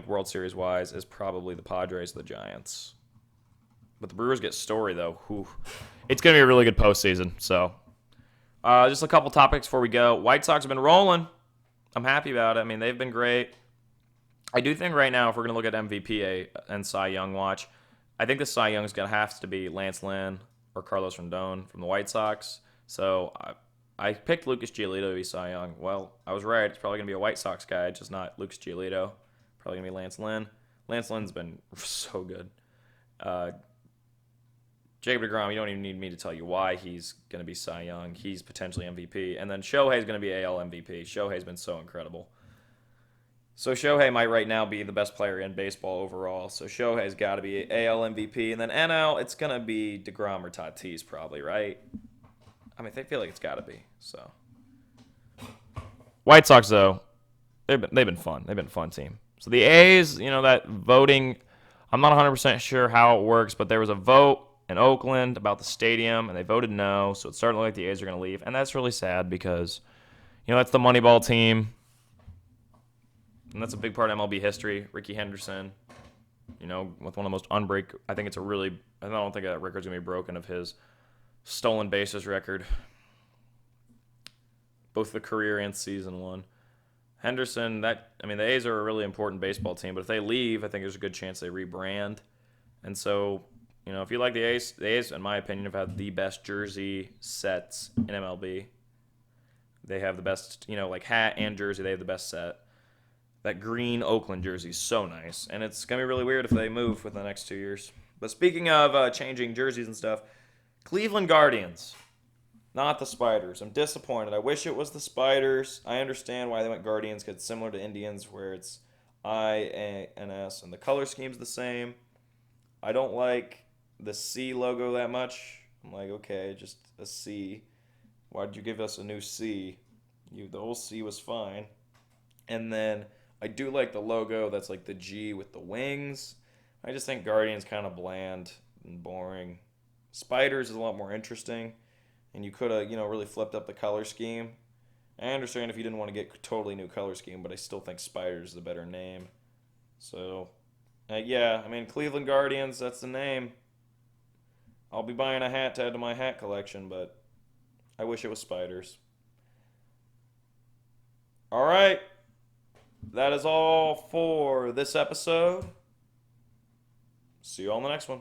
World Series-wise, is probably the Padres or the Giants. But the Brewers get story, though. Whew. It's going to be a really good postseason. So, just a couple topics before we go. White Sox have been rolling. I'm happy about it. I mean, they've been great. I do think right now, if we're going to look at MVP and Cy Young watch, I think the Cy Young is going to have to be Lance Lynn or Carlos Rendon from the White Sox. So, I picked Lucas Giolito to be Cy Young. Well, I was right. It's probably going to be a White Sox guy, just not Lucas Giolito. Probably going to be Lance Lynn. Lance Lynn's been so good. Jacob deGrom, you don't even need me to tell you why he's going to be Cy Young. He's potentially MVP. And then Shohei's going to be AL MVP. Shohei's been so incredible. So Shohei might right now be the best player in baseball overall. So Shohei's got to be AL MVP. And then NL, it's going to be deGrom or Tatis probably, right? I mean, they feel like it's got to be. So White Sox, though, they've been fun. They've been a fun team. So the A's, that voting, I'm not 100% sure how it works, but there was a vote in Oakland about the stadium, and they voted no, so it's starting to look like the A's are going to leave. And that's really sad because, that's the Moneyball team, and that's a big part of MLB history. Ricky Henderson, with one of the most I think I don't think that record's going to be broken of his stolen bases record, both the career and season one. Henderson, the A's are a really important baseball team, but if they leave, I think there's a good chance they rebrand. And so, if you like the A's, in my opinion, have had the best jersey sets in MLB. They have the best, like hat and jersey, they have the best set. That green Oakland jersey is so nice, and it's gonna be really weird if they move within the next 2 years. But speaking of changing jerseys and stuff, Cleveland Guardians, not the Spiders. I'm disappointed. I wish it was the Spiders. I understand why they went Guardians because it's similar to Indians, where it's INS and the color scheme's the same. I don't like the C logo that much. I'm like, okay, just a C. Why'd you give us a new C? The old C was fine. And then I do like the logo that's like the G with the wings. I just think Guardian's kind of bland and boring. Spiders is a lot more interesting, and you could have, really flipped up the color scheme. I understand if you didn't want to get a totally new color scheme, but I still think Spiders is a better name. So, yeah, Cleveland Guardians, that's the name. I'll be buying a hat to add to my hat collection, but I wish it was Spiders. All right. That is all for this episode. See you on the next one.